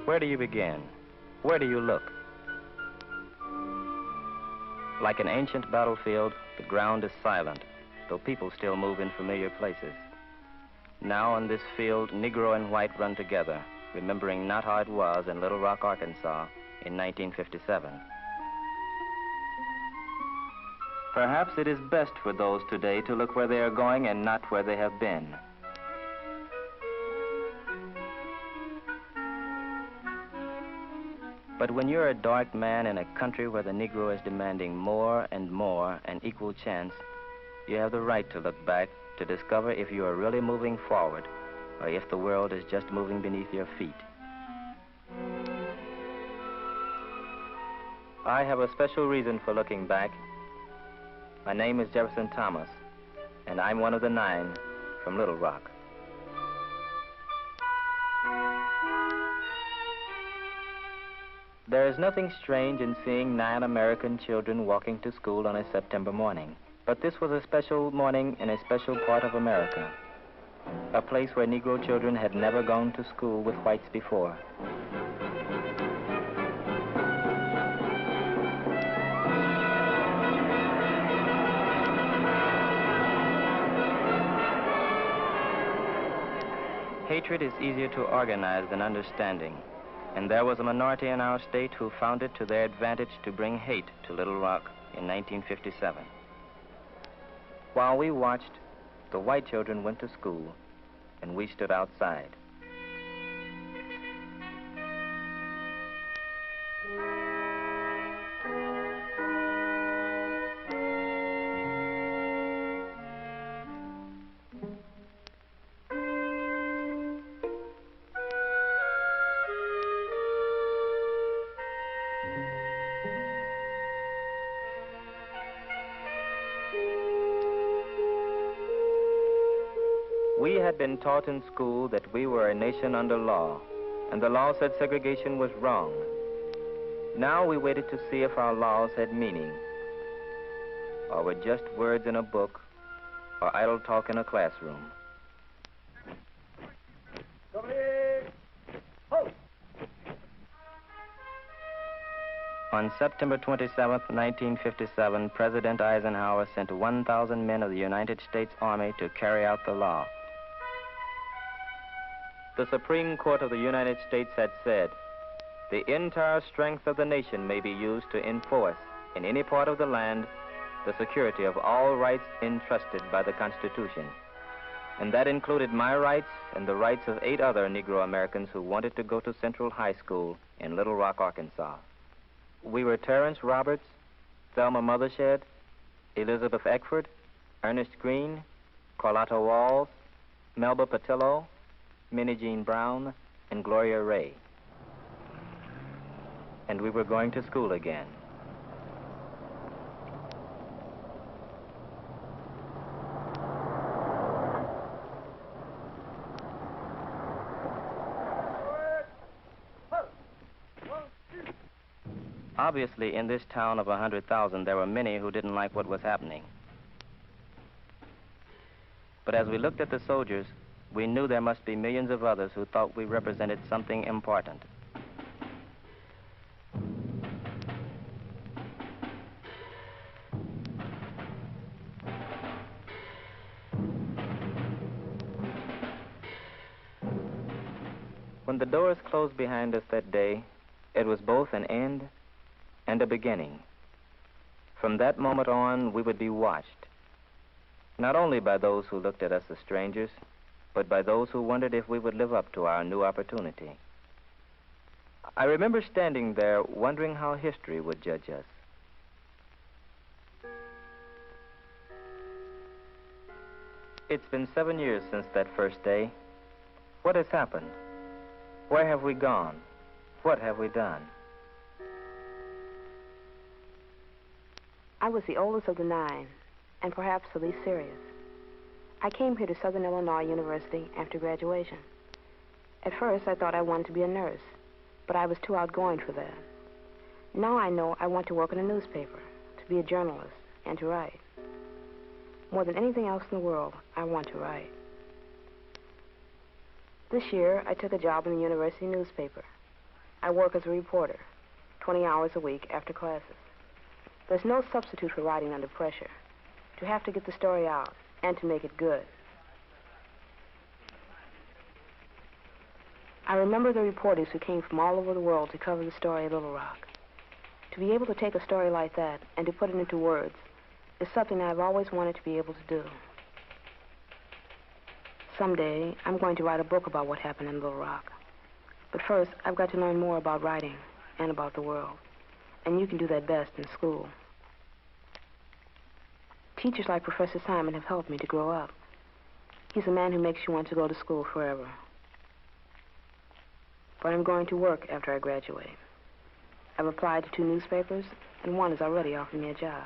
Where do you begin? Where do you look? Like an ancient battlefield, the ground is silent, though people still move in familiar places. Now on this field, Negro and white run together, remembering not how it was in Little Rock, Arkansas in 1957. Perhaps it is best for those today to look where they are going and not where they have been. But when you're a dark man in a country where the Negro is demanding more and more an equal chance, you have the right to look back to discover if you are really moving forward or if the world is just moving beneath your feet. I have a special reason for looking back. My name is Jefferson Thomas, and I'm one of the 9 from Little Rock. There is nothing strange in seeing 9 American children walking to school on a September morning. But this was a special morning in a special part of America, a place where Negro children had never gone to school with whites before. Hatred is easier to organize than understanding, and there was a minority in our state who found it to their advantage to bring hate to Little Rock in 1957. While we watched, the white children went to school, and we stood outside. We had been taught in school that we were a nation under law, and the law said segregation was wrong. Now we waited to see if our laws had meaning, or were just words in a book, or idle talk in a classroom. On September 27, 1957, President Eisenhower sent 1,000 men of the United States Army to carry out the law. The Supreme Court of the United States had said, the entire strength of the nation may be used to enforce in any part of the land the security of all rights entrusted by the Constitution. And that included my rights and the rights of 8 other Negro Americans who wanted to go to Central High School in Little Rock, Arkansas. We were Terrence Roberts, Thelma Mothershed, Elizabeth Eckford, Ernest Green, Carlotta Walls, Melba Patillo, Minnie Jean Brown, and Gloria Ray. And we were going to school again. Obviously, in this town of 100,000, there were many who didn't like what was happening. But as we looked at the soldiers, we knew there must be millions of others who thought we represented something important. When the doors closed behind us that day, it was both an end and a beginning. From that moment on, we would be watched, not only by those who looked at us as strangers, but by those who wondered if we would live up to our new opportunity. I remember standing there wondering how history would judge us. It's been 7 years since that first day. What has happened? Where have we gone? What have we done? I was the oldest of the 9, and perhaps the least serious. I came here to Southern Illinois University after graduation. At first, I thought I wanted to be a nurse, but I was too outgoing for that. Now I know I want to work in a newspaper, to be a journalist, and to write. More than anything else in the world, I want to write. This year, I took a job in the university newspaper. I work as a reporter, 20 hours a week after classes. There's no substitute for writing under pressure. To have to get the story out and to make it good. I remember the reporters who came from all over the world to cover the story of Little Rock. To be able to take a story like that and to put it into words is something I've always wanted to be able to do. Someday, I'm going to write a book about what happened in Little Rock. But first, I've got to learn more about writing and about the world. And you can do that best in school. Teachers like Professor Simon have helped me to grow up. He's a man who makes you want to go to school forever. But I'm going to work after I graduate. I've applied to 2 newspapers, and one has already offered me a job.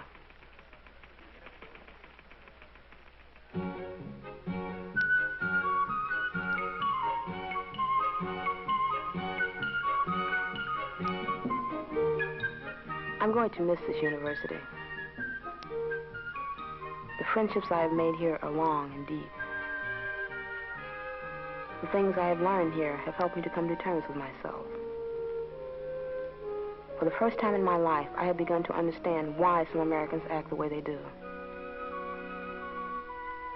I'm going to miss this university. The friendships I have made here are long and deep. The things I have learned here have helped me to come to terms with myself. For the first time in my life, I have begun to understand why some Americans act the way they do.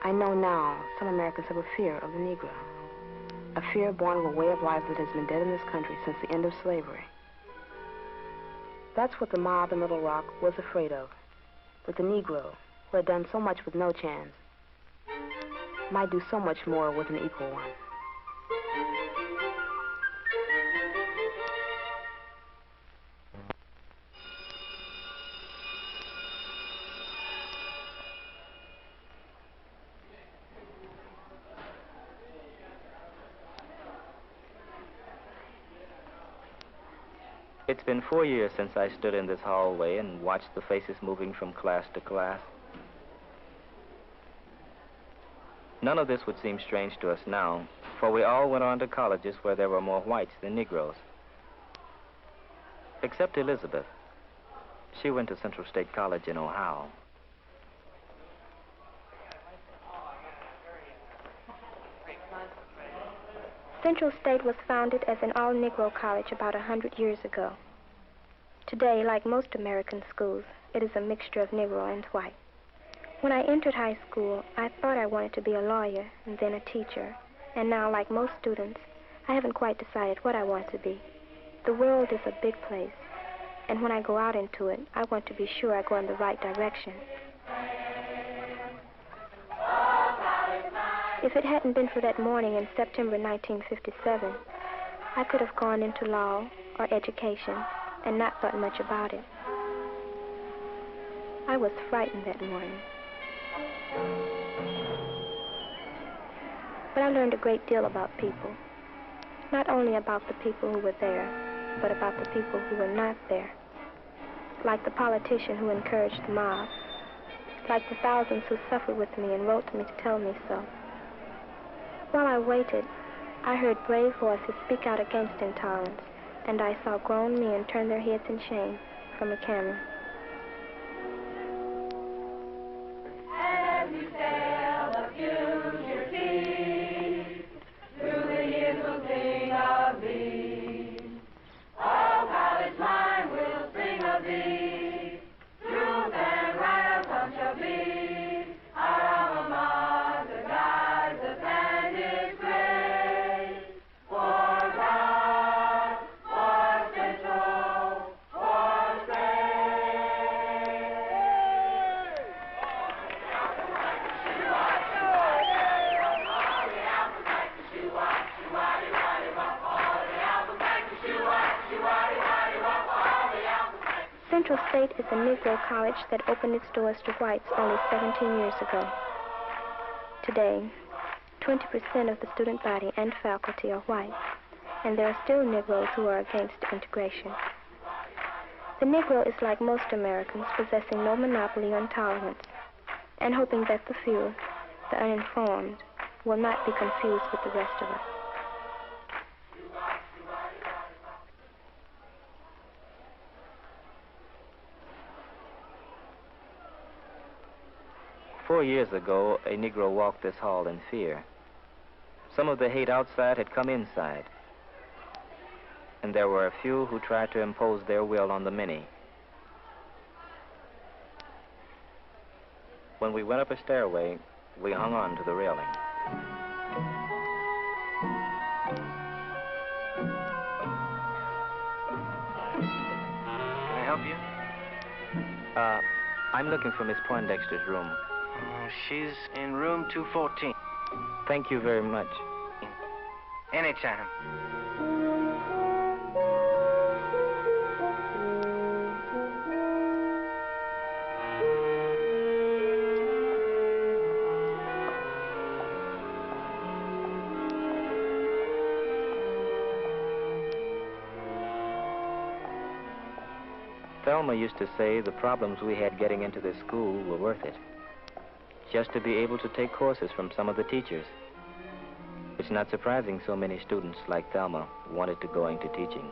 I know now some Americans have a fear of the Negro, a fear born of a way of life that has been dead in this country since the end of slavery. That's what the mob in Little Rock was afraid of, that the Negro, who had done so much with no chance, might do so much more with an equal one. It's been 4 years since I stood in this hallway and watched the faces moving from class to class. None of this would seem strange to us now, for we all went on to colleges where there were more whites than Negroes. Except Elizabeth. She went to Central State College in Ohio. Central State was founded as an all-Negro college about 100 years ago. Today, like most American schools, it is a mixture of Negro and white. When I entered high school, I thought I wanted to be a lawyer and then a teacher. And now, like most students, I haven't quite decided what I want to be. The world is a big place, and when I go out into it, I want to be sure I go in the right direction. If it hadn't been for that morning in September 1957, I could have gone into law or education and not thought much about it. I was frightened that morning. But I learned a great deal about people. Not only about the people who were there, but about the people who were not there. Like the politician who encouraged the mob. Like the thousands who suffered with me and wrote to me to tell me so. While I waited, I heard brave voices speak out against intolerance, and I saw grown men turn their heads in shame from a camera. As we sail the future seas, through the years we'll sing of thee. All college mind will sing of thee. Truth and right of some shall be. Our alma mater guides us and is great. For God, for Central, for State. Central State is a Negro college that opened its doors to whites only 17 years ago. Today, 20% of the student body and faculty are white, and there are still Negroes who are against integration. The Negro is like most Americans, possessing no monopoly on tolerance, and hoping that the few, the uninformed, will not be confused with the rest of us. "4 years ago, a Negro walked this hall in fear. Some of the hate outside had come inside. and there were a few who tried to impose their will on the many. When we went up a stairway, we hung on to the railing. Can I help you? I'm looking for Miss Poindexter's room. She's in room 214. Thank you very much. Anytime. Thelma used to say the problems we had getting into this school were worth it. Just to be able to take courses from some of the teachers. It's not surprising so many students like Thelma wanted to go into teaching.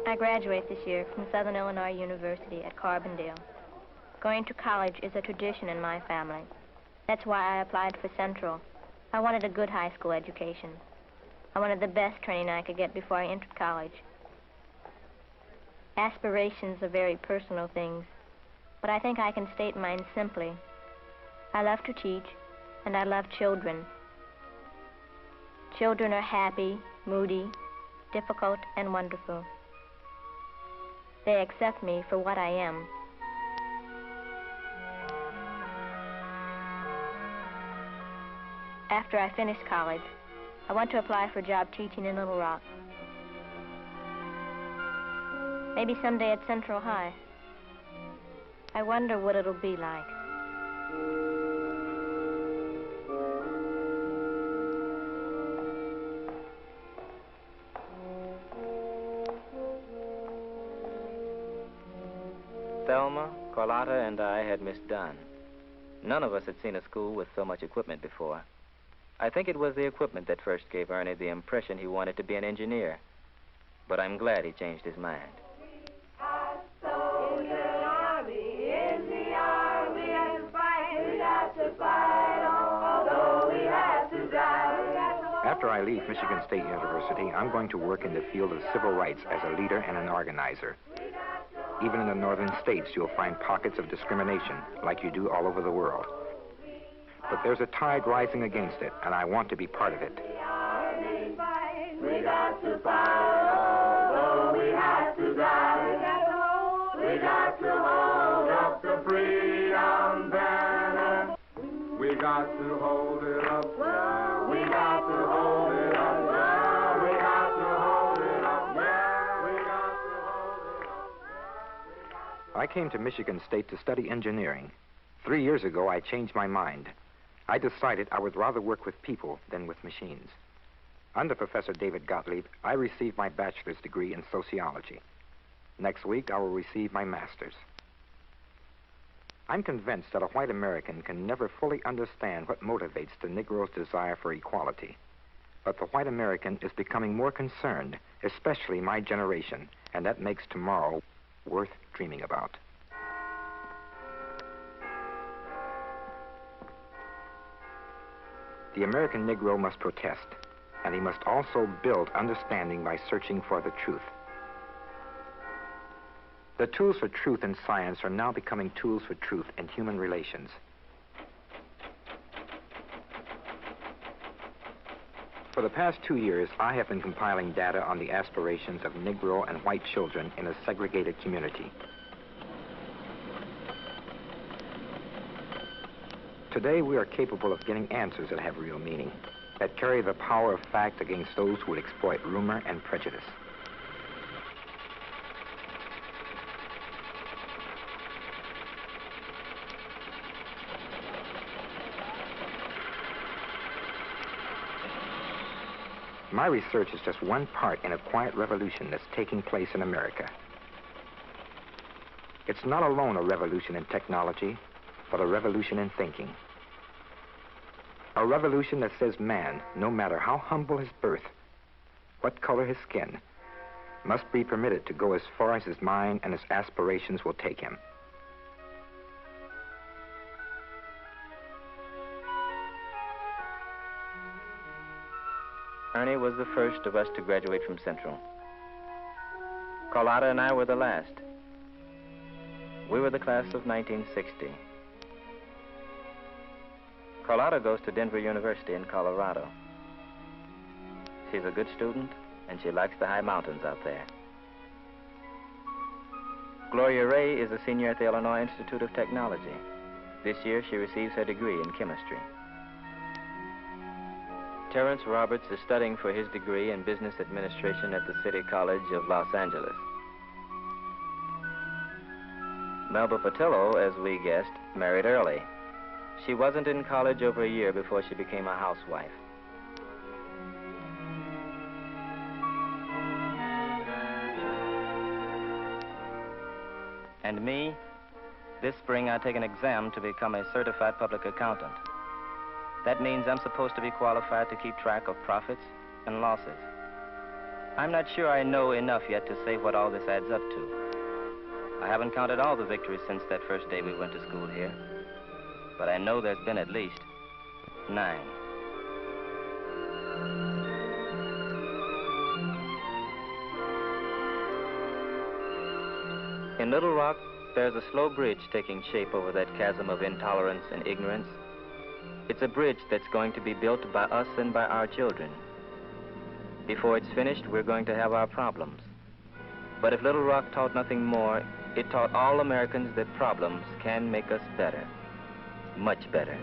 I graduate this year from Southern Illinois University at Carbondale. Going to college is a tradition in my family. That's why I applied for Central. I wanted a good high school education. I wanted the best training I could get before I entered college. Aspirations are very personal things, but I think I can state mine simply. I love to teach, and I love children. Children are happy, moody, difficult, and wonderful. They accept me for what I am. After I finish college, I want to apply for a job teaching in Little Rock. Maybe someday at Central High. I wonder what it'll be like. Thelma, Carlotta, and I had Miss Dunn. None of us had seen a school with so much equipment before. I think it was the equipment that first gave Ernie the impression he wanted to be an engineer. But I'm glad he changed his mind. After I leave Michigan State University, I'm going to work in the field of civil rights as a leader and an organizer. Even in the northern states, you'll find pockets of discrimination, like you do all over the world. But there's a tide rising against it, and I want to be part of it. We got to fight, although we have to die. We got to hold up the freedom banner. We got to hold it up. We got to hold it up. We got to hold it up. We got to hold it up. I came to Michigan State to study engineering. 3 years ago, I changed my mind. I decided I would rather work with people than with machines. Under Professor David Gottlieb, I received my bachelor's degree in sociology. Next week, I will receive my master's. I'm convinced that a white American can never fully understand what motivates the Negro's desire for equality. But the white American is becoming more concerned, especially my generation, and that makes tomorrow worth dreaming about. The American Negro must protest, and he must also build understanding by searching for the truth. The tools for truth in science are now becoming tools for truth in human relations. For the past 2 years, I have been compiling data on the aspirations of Negro and white children in a segregated community. Today, we are capable of getting answers that have real meaning, that carry the power of fact against those who would exploit rumor and prejudice. My research is just one part in a quiet revolution that's taking place in America. It's not alone a revolution in technology, but a revolution in thinking. A revolution that says man, no matter how humble his birth, what color his skin, must be permitted to go as far as his mind and his aspirations will take him. Ernie was the first of us to graduate from Central. Carlotta and I were the last. We were the class of 1960. Carlotta goes to Denver University in Colorado. She's a good student, and she likes the high mountains out there. Gloria Ray is a senior at the Illinois Institute of Technology. This year, she receives her degree in chemistry. Terrence Roberts is studying for his degree in business administration at the City College of Los Angeles. Melba Patillo, as we guessed, married early. She wasn't in college over a year before she became a housewife. And me, this spring I take an exam to become a certified public accountant. That means I'm supposed to be qualified to keep track of profits and losses. I'm not sure I know enough yet to say what all this adds up to. I haven't counted all the victories since that first day we went to school here, but I know there's been at least 9. In Little Rock, there's a slow bridge taking shape over that chasm of intolerance and ignorance. It's a bridge that's going to be built by us and by our children. Before it's finished, we're going to have our problems. But if Little Rock taught nothing more, it taught all Americans that problems can make us better, much better.